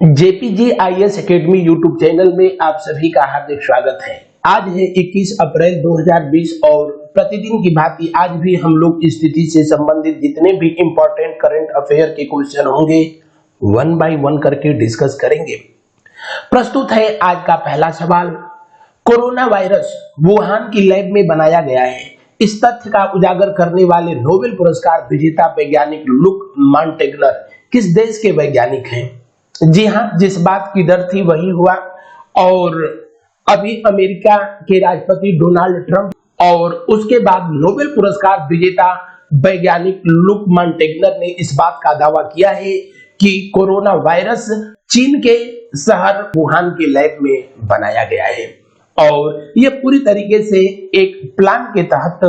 JPGIS academy YouTube channel में आप सभी का हार्दिक स्वागत है। आज है 21 अप्रैल 2020 और प्रतिदिन की भांति आज भी हम लोग स्थिति से संबंधित जितने भी इंपॉर्टेंट करंट अफेयर के क्वेश्चन होंगे वन बाय वन करके डिस्कस करेंगे। प्रस्तुत है आज का पहला सवाल। कोरोना वायरस वुहान की लैब में बनाया गया है। इस तथ्य का उजागर करने वाले नोबेल पुरस्कार विजेता वैज्ञानिक लुक मॉन्टेग्नर किस देश के वैज्ञानिक हैं? जी हां, जिस बात की डर थी वही हुआ। और अभी अमेरिका के राष्ट्रपति डोनाल्ड ट्रंप और उसके बाद नोबेल पुरस्कार विजेता वैज्ञानिक लुक मॉन्टेग्नर ने इस बात का दावा किया है कि कोरोना वायरस चीन के शहर वुहान के लैब में बनाया गया है और यह पूरी तरीके से एक प्लान के तहत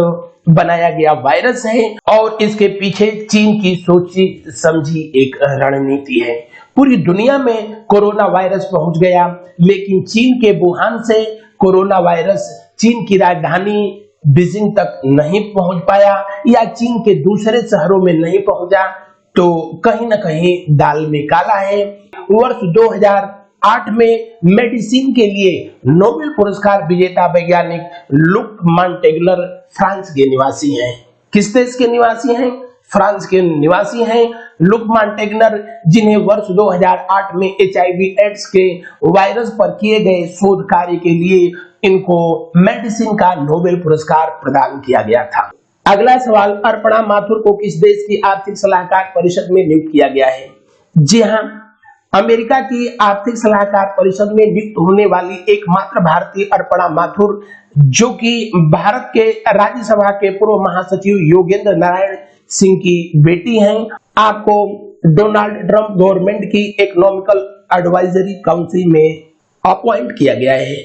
बनाया गया वायरस है और इसके पीछे चीन की सोची समझी एक रणनीति है। पूरी दुनिया में कोरोना वायरस पहुंच गया, लेकिन चीन के वुहान से कोरोना वायरस चीन की राजधानी बीजिंग तक नहीं पहुंच पाया या चीन के दूसरे शहरों में नहीं पहुंचा, तो कहीं ना कहीं दाल में काला है। वर्ष 2008 में मेडिसिन के लिए नोबेल पुरस्कार विजेता वैज्ञानिक लुक मॉन्टेग्नर फ्रांस के निवासी हैं। किस देश के निवासी हैं? फ्रांस के निवासी हैं लुक मॉन्टेग्नर, जिन्हें वर्ष 2008 में HIV एड्स के वायरस पर किए गए शोध कार्य के लिए इनको मेडिसिन का नोबेल पुरस्कार प्रदान किया गया था। अगला सवाल, अर्पणा माथुर को किस देश की आर्थिक सलाहकार परिषद में नियुक्त किया गया है? जी हां, अमेरिका की आर्थिक सलाहकार परिषद में नियुक्त होने वाली एकमात्र भारतीय अर्पणा माथुर, जो कि भारत के राज्यसभा के पूर्व महासचिव योगेंद्र नारायण सिंह की बेटी हैं। आपको डोनाल्ड ट्रंप गवर्नमेंट की इकोनॉमिकल एडवाइजरी काउंसिल में अपॉइंट किया गया है।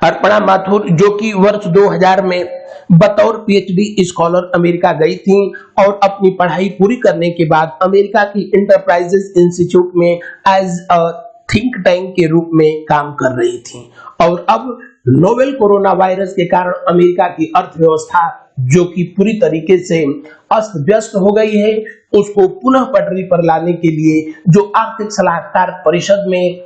अर्पणा माथुर, जो कि वर्ष 2000 में बतौर PhD स्कॉलर अमेरिका गई थी और अपनी पढ़ाई पूरी करने के बाद अमेरिका की इंटरप्राइजेस इंस्टीट्यूट में एज अ थिंक टैंक के रूप में काम कर रही थी और अब नोवेल कोरोना वायरस के कारण अमेरिका की अर्थव्यवस्था, जो कि पूरी तरीके से अस्त व्यस्त हो गई है, उसको पुनः पटरी पर लाने के लिए जो आर्थिक सलाहकार परिषद में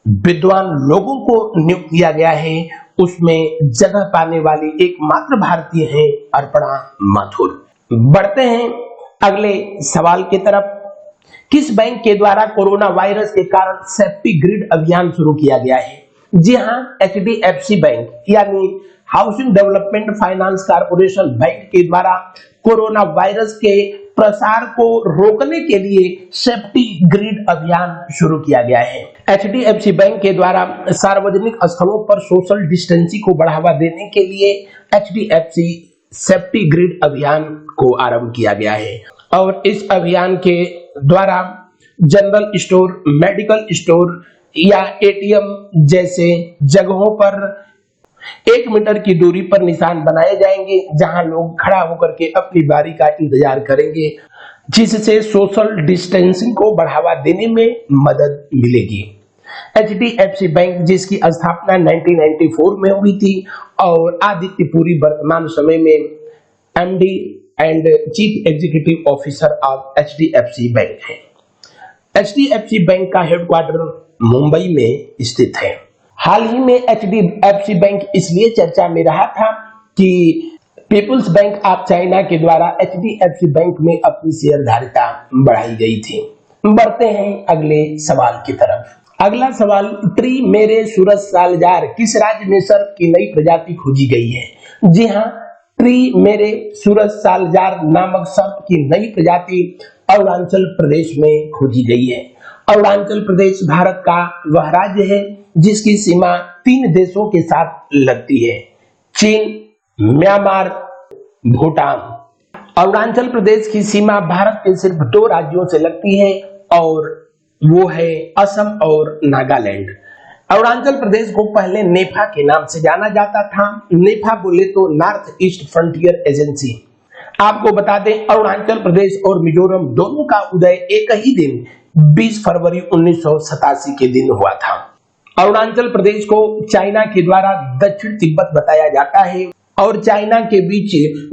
विद्वान लोगों को नियुक्त किया गया है, उसमें जगह पाने वाली एकमात्र भारतीय है अर्पणा माथुर। बढ़ते हैं अगले सवाल की तरफ। किस बैंक के द्वारा कोरोना वायरस के कारण सेफ्टी ग्रिड अभियान शुरू किया गया है? जी हां, HDFC बैंक यानी housing development finance corporation bank के द्वारा कोरोना वायरस के प्रसार को रोकने के लिए सेफ्टी ग्रिड अभियान शुरू किया गया है। HDFC बैंक के द्वारा सार्वजनिक स्थलों पर सोशल डिस्टेंसिंग को बढ़ावा देने के लिए HDFC सेफ्टी ग्रिड अभियान को आरंभ किया गया है और इस अभियान के द्वारा जनरल स्टोर, मेडिकल स्टोर या ATM जैसे जगहों पर 1 मीटर की दूरी पर निशान बनाए जाएंगे, जहां लोग खड़ा होकर के अपनी बारी का इंतजार करेंगे, जिससे सोशल डिस्टेंसिंग को बढ़ावा देने में मदद मिलेगी। HDFC बैंक, जिसकी स्थापना 1994 में हुई थी और आदित्य पुरी वर्तमान समय में MD and chief executive officer of HDFC bank है। HDFC बैंक का हेडक्वार्टर मुंबई में स्थित है। हाल ही में HDFC बैंक इसलिए चर्चा में रहा था कि पीपुल्स बैंक ऑफ चाइना के द्वारा HDFC बैंक में अपनी शेयरधारिता बढ़ाई गई थी। बढ़ते हैं अगले सवाल की तरफ। अगला सवाल, ट्री मेरे सूरज सालजार किस राज्य में सर्प की नई प्रजाति खोजी गई है? जी हां, ट्री मेरे सूरज सालजार नामक सर्प की नई प्रजाति अरुणाचल प्रदेश में खोजी गई है। अरुणाचल प्रदेश भारत का वह राज्य है जिसकी सीमा 3 देशों के साथ लगती है, चीन, म्यांमार, भूटान। अरुणाचल प्रदेश की सीमा भारत के सिर्फ 2 राज्यों से लगती है और वो है असम और नागालैंड। अरुणाचल प्रदेश को पहले नेफा के नाम से जाना जाता था। नेफा बोले तो नॉर्थ ईस्ट फ्रंटियर एजेंसी। आपको बता दें, अरुणाचल प्रदेश और मिजोरम दोनों का उदय एक ही दिन 20 फरवरी 1987 के दिन हुआ था। अरुणाचल प्रदेश को चाइना के द्वारा दक्षिण तिब्बत बताया जाता है और चाइना के बीच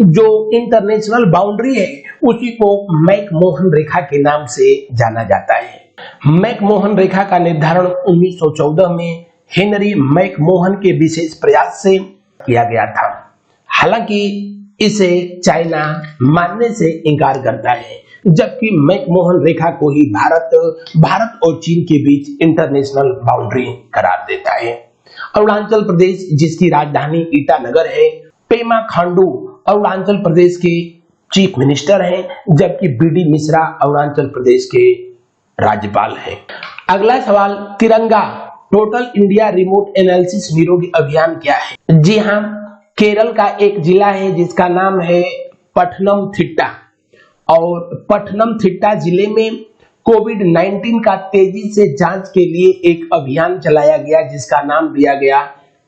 जो इंटरनेशनल बाउंड्री है उसी को मैकमोहन रेखा के नाम से जाना जाता है। मैकमोहन रेखा का निर्धारण 1914 में हेनरी मैकमोहन के विशेष प्रयास से किया गया था। हालांकि इसे चाइना मानने से इनकार करता है, जबकि मैकमोहन रेखा को ही भारत और चीन के बीच इंटरनेशनल बाउंड्री करार देता है। अरुणाचल प्रदेश, जिसकी राजधानी ईटानगर है, पेमा खांडू अरुणाचल प्रदेश के चीफ मिनिस्टर हैं, जबकि बीडी मिश्रा अरुणाचल प्रदेश के राज्यपाल हैं। अगला सवाल, तिरंगा टोटल इंडिया रिमोट एनालिसिस निरोगी अभियान क्या है? जी हाँ, केरल का एक जिला है जिसका नाम है पठनमथिट्टा, और पठनमथिट्टा जिले में कोविड-19 का तेजी से जांच के लिए एक अभियान चलाया गया जिसका नाम दिया गया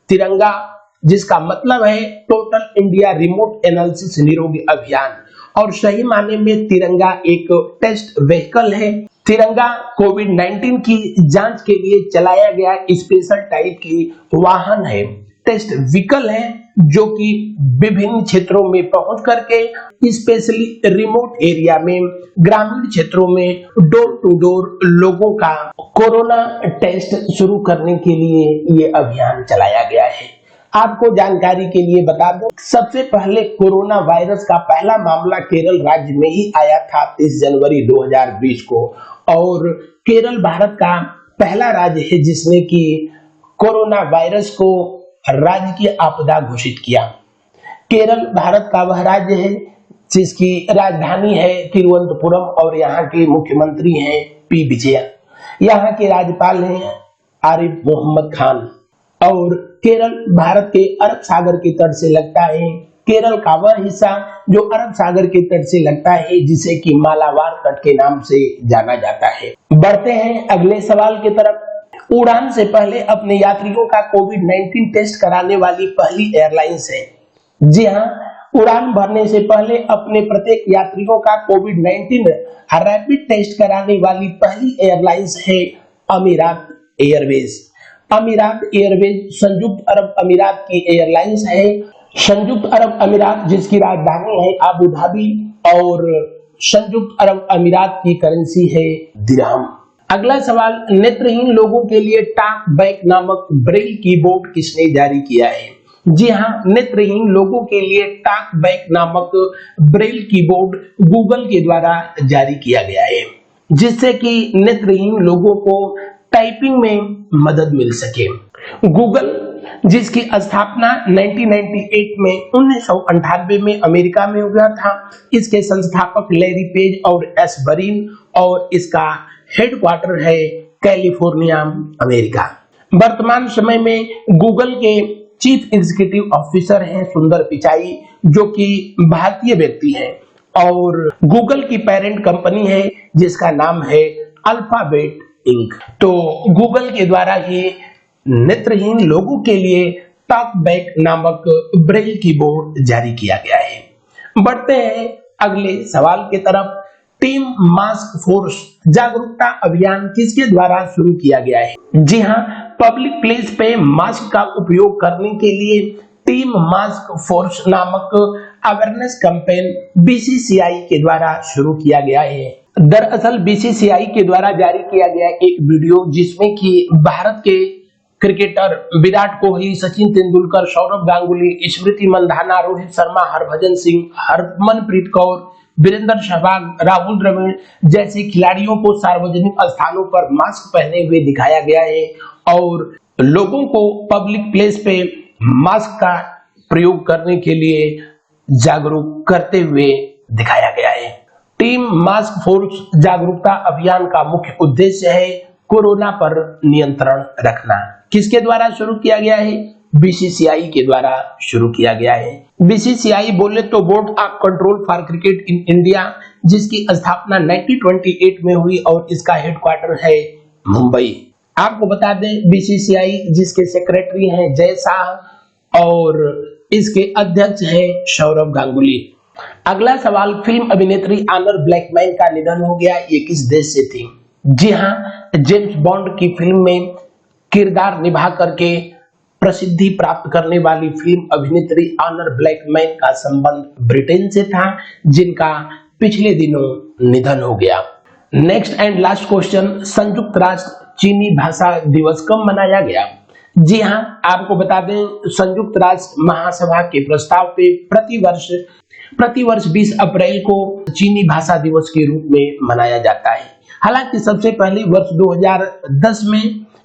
तिरंगा, जिसका मतलब है टोटल इंडिया रिमोट एनालिसिस निरोगी अभियान। और सही माने में तिरंगा एक टेस्ट व्हीकल है। तिरंगा कोविड-19 की जांच के लिए चलाया गया स्पेशल टाइप की वाहन है, टेस्ट व्हीकल है, जो कि विभिन्न क्षेत्रों में पहुंच करके स्पेशली रिमोट एरिया में, ग्रामीण क्षेत्रों में डोर टू डोर लोगों का कोरोना टेस्ट शुरू करने के लिए ये अभियान चलाया गया है। आपको जानकारी के लिए बता दूं, सबसे पहले कोरोना वायरस का पहला मामला केरल राज्य में ही आया था 30 जनवरी 2020 को, और केरल भारत का पहला राज्य है जिसने कि कोरोना वायरस को राज्य की आपदा घोषित किया। केरल भारत का वह राज्य है जिसकी राजधानी है तिरुवनंतपुरम, और यहाँ के मुख्यमंत्री हैं पी विजया। यहाँ के राज्यपाल हैं आरिफ मोहम्मद खान। और केरल भारत के अरब सागर के तट से लगता है। केरल का वह हिस्सा जो अरब सागर के तट से लगता है जिसे कि मालाबार तट के नाम से जाना जाता है। बढ़ते हैं अगले सवाल की तरफ। उड़ान से पहले अपने यात्रियों का कोविड-19 टेस्ट कराने वाली पहली एयरलाइंस है। जी हाँ, उड़ान भरने से पहले अपने प्रत्येक यात्रियों का कोविड-19 रैपिड टेस्ट कराने वाली पहली एयरलाइंस है अमीरात एयरवेज। अमीरात एयरवेज संयुक्त अरब अमीरात की एयरलाइंस है। संयुक्त अरब अमीरात जिसकी राजधानी है अबू धाबी, और संयुक्त अरब अमीरात की करेंसी है दिरहम। अगला सवाल, नेत्रहीन लोगों के लिए टॉक बैक नामक ब्रेल कीबोर्ड किसने जारी किया है? जी हाँ, नेत्रहीन लोगों के लिए टॉक बैक नामक ब्रेल कीबोर्ड गूगल के द्वारा जारी किया गया है, जिससे कि नेत्रहीन लोगों को टाइपिंग में मदद मिल सके। गूगल, जिसकी स्थापना 1998 में अमेरिका में हुआ था, इसके संस्थापक लैरी पेज और एस बरीन, और इसका हेडक्वार्टर है कैलिफोर्निया, अमेरिका। वर्तमान समय में गूगल के चीफ एग्जीक्यूटिव ऑफिसर हैं सुंदर पिचाई, जो कि भारतीय व्यक्ति हैं, और गूगल की पेरेंट कंपनी है जिसका नाम है अल्फाबेट इंक। तो गूगल के द्वारा ही नेत्रहीन लोगों के लिए टॉक बैक नामक ब्रेल कीबोर्ड जारी किया गया है। बढ़ते हैं अगले सवाल की तरफ। टीम मास्क फोर्स जागरूकता अभियान किसके द्वारा शुरू किया गया है? जी हाँ, पब्लिक प्लेस पे मास्क का उपयोग करने के लिए टीम मास्क फोर्स नामक अवेयरनेस कैंपेन बीसीसीआई के द्वारा शुरू किया गया है। दरअसल बीसीसीआई के द्वारा जारी किया गया एक वीडियो जिसमें कि भारत के क्रिकेटर विराट कोहली, सचिन तेंदुलकर, सौरव गांगुली, स्मृति मंधाना, रोहित शर्मा, हरभजन सिंह, हरमनप्रीत कौर, वीरेंद्र सहवाग, राहुल द्रविड़ जैसे खिलाड़ियों को सार्वजनिक स्थानों पर मास्क पहने हुए दिखाया गया है, और लोगों को पब्लिक प्लेस पे मास्क का प्रयोग करने के लिए जागरूक करते हुए दिखाया गया है। टीम मास्क फोर्स जागरूकता अभियान का मुख्य उद्देश्य है कोरोना पर नियंत्रण रखना। किसके द्वारा शुरू किया गया है? बीसीसीआई के द्वारा शुरू किया गया है। बीसीसीआई बोले तो board of control for cricket in India, जिसकी स्थापना 1928 में हुई और इसका हेडक्वार्टर है मुंबई। आपको बता दें बीसीसीआई जिसके सेक्रेटरी हैं जय शाह और इसके अध्यक्ष हैं सौरव गांगुली। अगला सवाल, फिल्म अभिनेत्री आनर ब्लैकमैन का निधन हो गया, ये किस देश से थी? जी हाँ, जेम्स बॉन्ड की फिल्म में किरदार निभा करके प्रसिद्धि प्राप्त करने वाली फिल्म अभिनेत्री आनर ब्लैकमैन का संबंध ब्रिटेन से था, जिनका पिछले दिनों निधन हो गया। नेक्स्ट एंड लास्ट क्वेश्चन, संयुक्त राष्ट्र चीनी भाषा दिवस कब मनाया गया? जी हां, आपको बता दें संयुक्त राष्ट्र महासभा के प्रस्ताव पे प्रतिवर्ष 20 अप्रैल को चीनी भाषा दिवस के रूप में मनाया जाता है। हालांकि सबसे पहले वर्ष 2010 में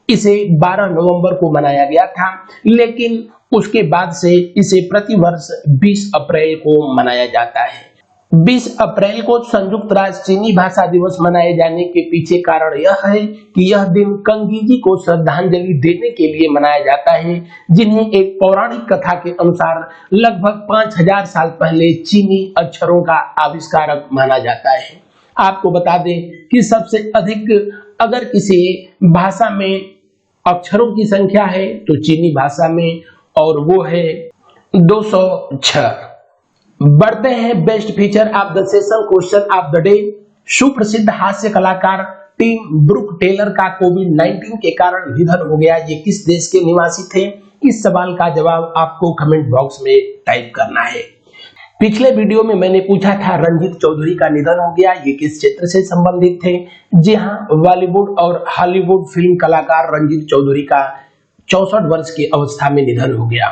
इसे 12 नवंबर को मनाया गया था, लेकिन उसके बाद से इसे प्रतिवर्ष 20 अप्रैल को मनाया जाता है। 20 अप्रैल को संयुक्त राष्ट्र चीनी भाषा दिवस मनाए जाने के पीछे कारण यह है कि यह दिन कंगीजी को श्रद्धांजलि देने के लिए मनाया जाता है, जिन्हें एक पौराणिक कथा के अनुसार लगभग 5000 साल पहले चीनी अक्षरों का आविष्कारक माना जाता है। आपको बता दें कि सबसे अधिक अगर किसी भाषा में अक्षरों की संख्या है तो चीनी भाषा में, और वो है 206। बढ़ते हैं best feature of the session question of the day. सुप्रसिद्ध हास्य कलाकार टिम ब्रूक टेलर का कोविड-19 के कारण निधन हो गया। ये किस देश के निवासी थे? इस सवाल का जवाब आपको कमेंट बॉक्स में टाइप करना है। पिछले वीडियो में मैंने पूछा था रंजीत चौधरी का निधन हो गया, ये किस क्षेत्र से संबंधित थे? जी हाँ, बॉलीवुड और हॉलीवुड फिल्म कलाकार रंजीत चौधरी का 64 वर्ष की अवस्था में निधन हो गया,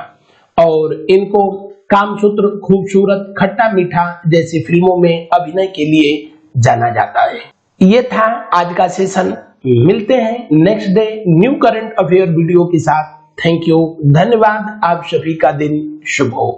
और इनको कामसूत्र, खूबसूरत, खट्टा मीठा जैसी फिल्मों में अभिनय के लिए जाना जाता है। ये था आज का सेशन। मिलते हैं next day new current affair video के साथ। थैंक यू, धन्यवाद। आप सभी का दिन शुभ हो।